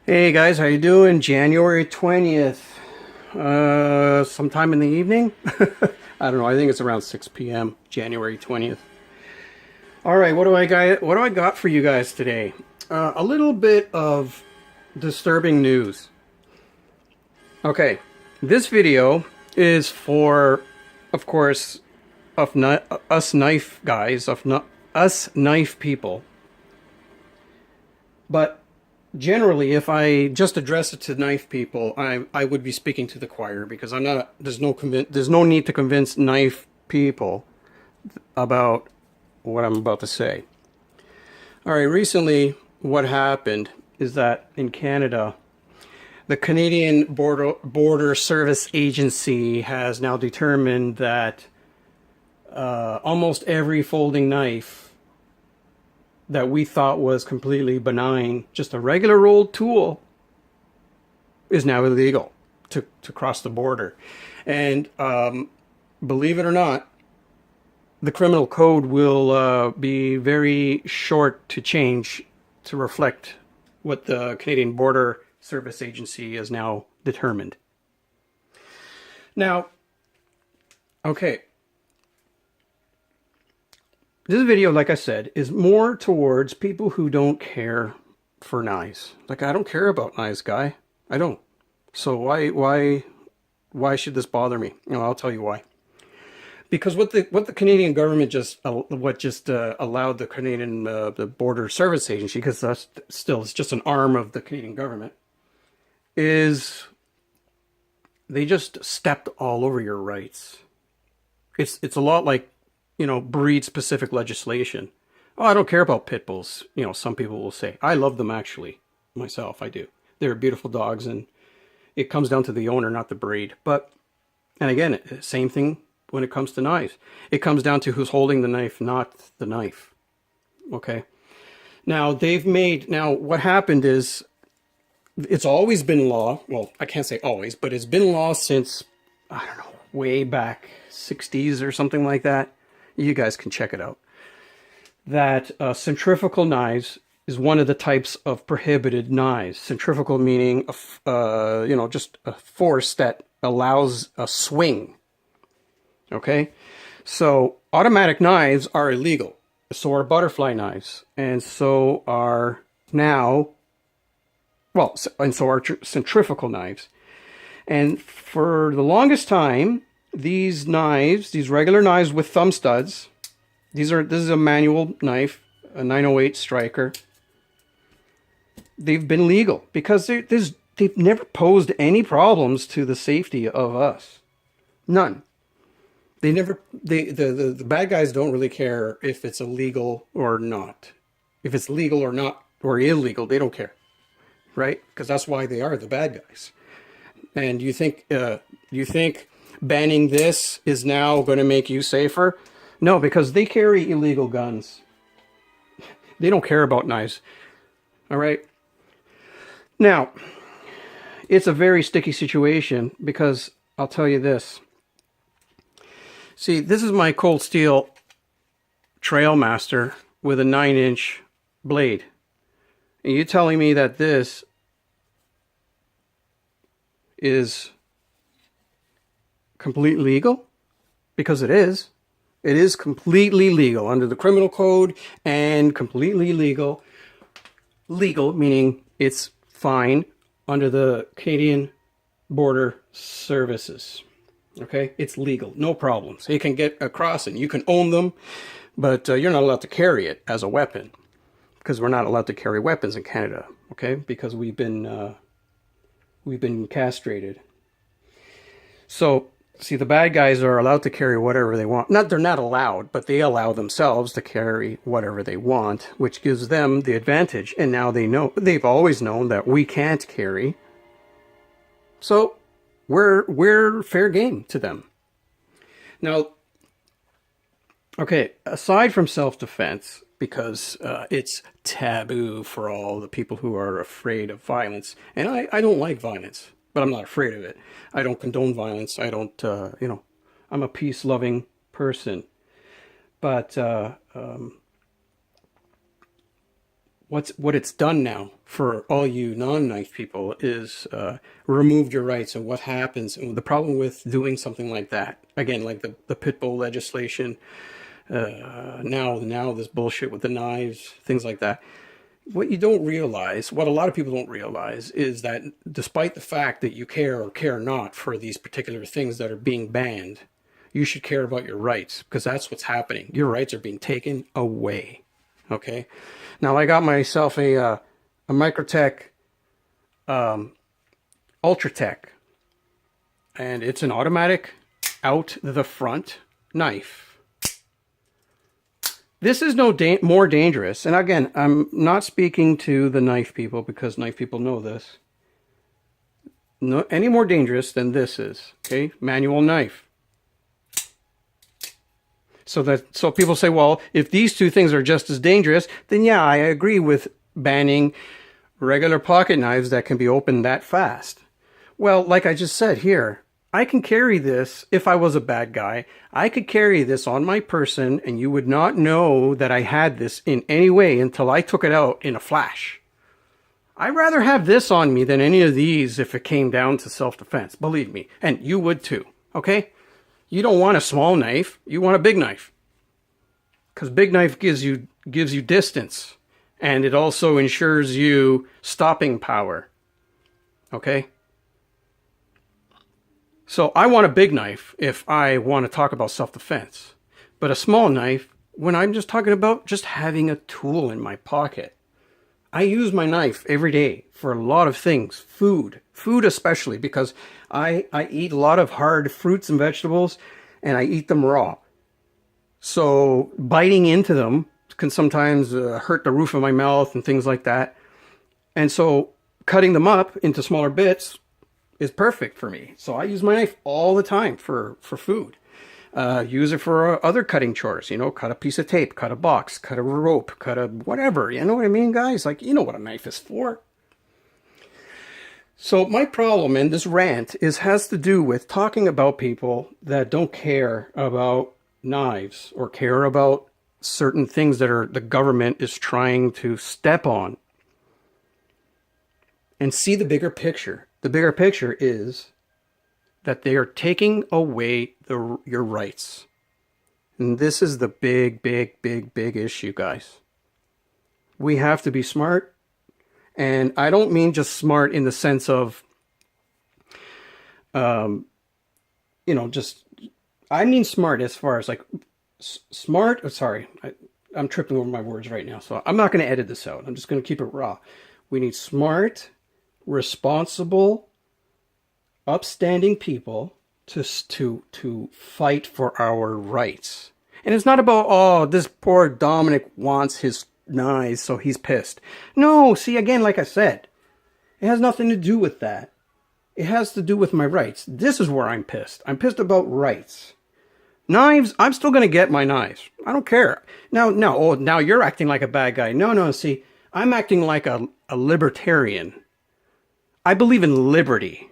Hey guys, how you doing? January 20th. Sometime in the evening? I don't know. I think it's around 6 p.m. January 20th. All right, what do I got for you guys today? A little bit of disturbing news. Okay. This video is for, of course, us knife guys, us knife people. But generally, if I just address it to knife people, I would be speaking to the choir because I'm not. There's no need to convince knife people about what I'm about to say. All right. Recently, what happened is that in Canada, the Canadian Border Service Agency has now determined that almost every folding knife that we thought was completely benign, just a regular old tool, is now illegal to cross the border. And believe it or not, the criminal code will be very short to change to reflect what the Canadian Border Service Agency has now determined. Now, okay, this video, like I said, is more towards people who don't care for knives. Like, I don't care about knives, guy. I don't. So why should this bother me? I'll tell you why. Because what the Canadian government just allowed the Canadian the Border Service Agency, because that's still it's just an arm of the Canadian government, is they just stepped all over your rights. It's a lot like, breed specific legislation. Oh, I don't care about pit bulls. Some people will say. I love them, actually. Myself, I do. They're beautiful dogs, and it comes down to the owner, not the breed. But, and again, same thing when it comes to knives. It comes down to who's holding the knife, not the knife. Okay. Now, what happened is, it's always been law. Well, I can't say always, but it's been law since, I don't know, way back 60s or something like that. You guys can check it out. That centrifugal knives is one of the types of prohibited knives. Centrifugal meaning, just a force that allows a swing. Okay? So automatic knives are illegal. So are butterfly knives. And so are centrifugal knives. And for the longest time, these knives, these regular knives with thumb studs, this is a manual knife, a 908 striker. They've been legal because they've never posed any problems to the safety of us. None. The bad guys don't really care if it's illegal or not. If it's legal or not, or illegal, they don't care. Right? Because that's why they are the bad guys. And you think banning this is now going to make you safer? No, because they carry illegal guns. They don't care about knives. All right? Now, it's a very sticky situation because I'll tell you this. See, this is my Cold Steel Trailmaster with a 9-inch blade. And you're telling me that this is completely legal? Because it is. It is completely legal under the criminal code and completely legal. Legal meaning it's fine under the Canadian Border Services. Okay? It's legal. No problems. You can get across and you can own them, but you're not allowed to carry it as a weapon because we're not allowed to carry weapons in Canada. Okay? Because we've been castrated. So, see, the bad guys are allowed to carry whatever they want. They're not allowed, but they allow themselves to carry whatever they want, which gives them the advantage. And now they've always known that we can't carry. So, we're fair game to them. Now, okay, aside from self-defense, because it's taboo for all the people who are afraid of violence. And I don't like violence, but I'm not afraid of it. I don't condone violence. I don't, I'm a peace-loving person. But what what it's done now for all you non-knife people is removed your rights. And what happens, and the problem with doing something like that, again, like the pit bull legislation, now this bullshit with the knives, things like that. What you don't realize, what a lot of people don't realize, is that despite the fact that you care or care not for these particular things that are being banned, you should care about your rights, because that's what's happening. Your rights are being taken away. Okay? Now, I got myself a Microtech Ultratech, and it's an automatic out the front knife. This is no more dangerous. And again, I'm not speaking to the knife people, because knife people know this. No, any more dangerous than this is. Okay, manual knife. So people say, well, if these two things are just as dangerous, then yeah, I agree with banning regular pocket knives that can be opened that fast. Well, like I just said here, I can carry this. If I was a bad guy, I could carry this on my person and you would not know that I had this in any way until I took it out in a flash. I'd rather have this on me than any of these if it came down to self-defense, believe me. And you would too, okay? You don't want a small knife, you want a big knife. Because big knife gives you distance, and it also ensures you stopping power, okay? So I want a big knife if I want to talk about self-defense. But a small knife, when I'm just talking about just having a tool in my pocket. I use my knife every day for a lot of things. Food especially, because I eat a lot of hard fruits and vegetables, and I eat them raw. So biting into them can sometimes hurt the roof of my mouth and things like that. And so cutting them up into smaller bits is perfect for me. So I use my knife all the time for food. Use it for other cutting chores, you know, cut a piece of tape, cut a box, cut a rope, cut a whatever. You know what I mean, guys? Like, you know what a knife is for. So my problem in this rant has to do with talking about people that don't care about knives or care about certain things that the government is trying to step on, and see the bigger picture. The bigger picture is that they are taking away your rights. And this is the big issue, guys. We have to be smart. And I don't mean just smart in the sense of, you know, I mean smart as far as like smart. Sorry, I'm tripping over my words right now. So I'm not going to edit this out. I'm just going to keep it raw. We need smart, responsible, upstanding people to fight for our rights. And it's not about, oh, this poor Dominic wants his knives, so he's pissed. No, see, again, like I said, it has nothing to do with that. It has to do with my rights. This is where I'm pissed. I'm pissed about rights. Knives, I'm still going to get my knives. I don't care. Now you're acting like a bad guy. No, see, I'm acting like a libertarian. I believe in liberty.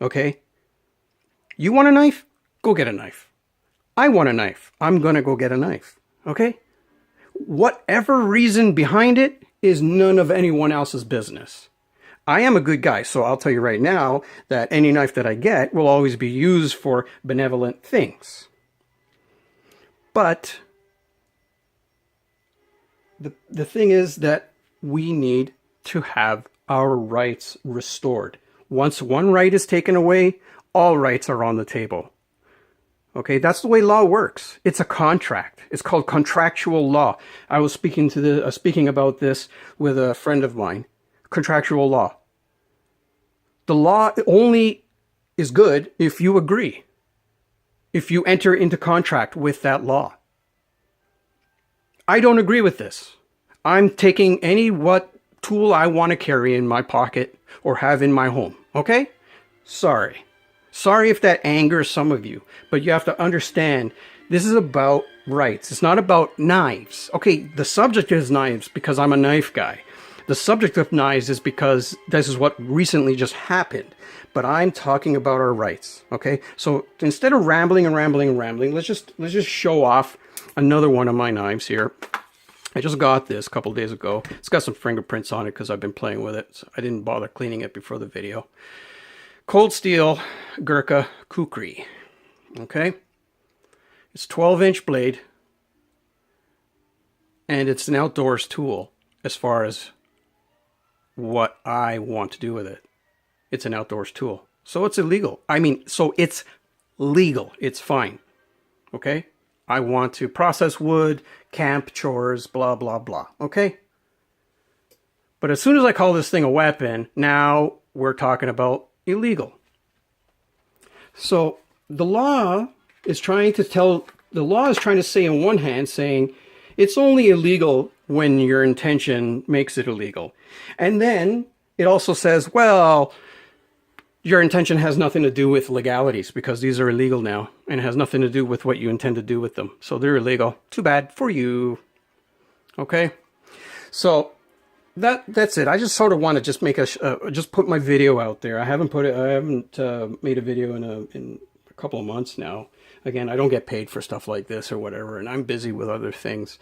Okay? You want a knife? Go get a knife. I want a knife. I'm going to go get a knife. Okay? Whatever reason behind it is none of anyone else's business. I am a good guy, so I'll tell you right now that any knife that I get will always be used for benevolent things. But the thing is that we need to have our rights restored. Once one right is taken away, all rights are on the table. Okay, that's the way law works. It's a contract. It's called contractual law. I was speaking about this with a friend of mine. Contractual law. The law only is good if you agree. If you enter into contract with that law. I don't agree with this. I'm taking what tool I want to carry in my pocket or have in my home. Okay? Sorry. Sorry if that angers some of you, but you have to understand this is about rights. It's not about knives. Okay, the subject is knives because I'm a knife guy. The subject of knives is because this is what recently just happened. But I'm talking about our rights. Okay? So instead of rambling, let's just show off another one of my knives here. I just got this a couple days ago. It's got some fingerprints on it because I've been playing with it. So I didn't bother cleaning it before the video. Cold steel Gurkha kukri. Okay? It's 12-inch blade. And it's an outdoors tool as far as what I want to do with it. It's an outdoors tool. So it's illegal. I mean, so it's legal. It's fine. Okay? I want to process wood, camp, chores, blah, blah, blah. Okay? But as soon as I call this thing a weapon, now we're talking about illegal. So the law is trying to say on one hand, saying it's only illegal when your intention makes it illegal. And then it also says, well, your intention has nothing to do with legalities because these are illegal now and it has nothing to do with what you intend to do with them. So they're illegal. Too bad for you. Okay? So that's it. I just sort of want to just make just put my video out there. I haven't made a video in a couple of months now. Again, I don't get paid for stuff like this or whatever, and I'm busy with other things.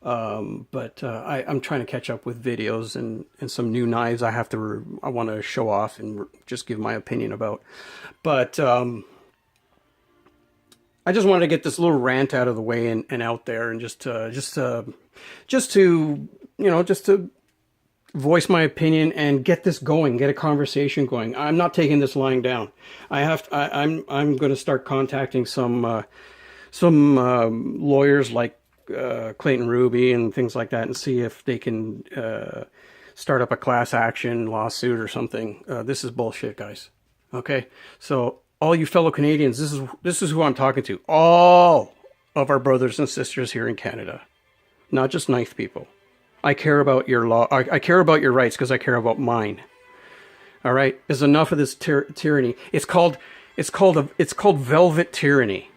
But I'm trying to catch up with videos and some new knives I want to show off and just give my opinion about. But I just wanted to get this little rant out of the way and out there, and just to voice my opinion and get this going, get a conversation going. I'm not taking this lying down. I'm going to start contacting some lawyers like Clayton Ruby and things like that, and see if they can start up a class action lawsuit or something. This is bullshit, guys. Okay, so all you fellow Canadians, this is who I'm talking to. All of our brothers and sisters here in Canada, not just knife people. I care about your law. I care about your rights because I care about mine. All right, there's enough of this tyranny. It's called velvet tyranny.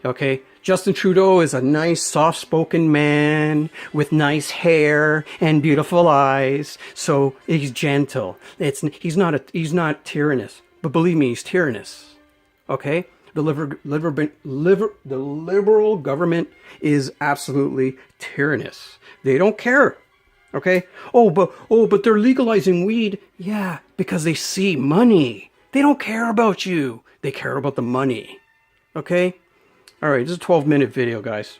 Okay, Justin Trudeau is a nice, soft-spoken man with nice hair and beautiful eyes. So he's gentle. He's not tyrannous, but believe me, he's tyrannous. Okay, the liberal government is absolutely tyrannous. They don't care. Okay? Oh, but they're legalizing weed. Yeah, because they see money. They don't care about you. They care about the money. Okay? All right, this is a 12-minute video, guys.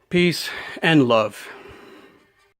Peace and love.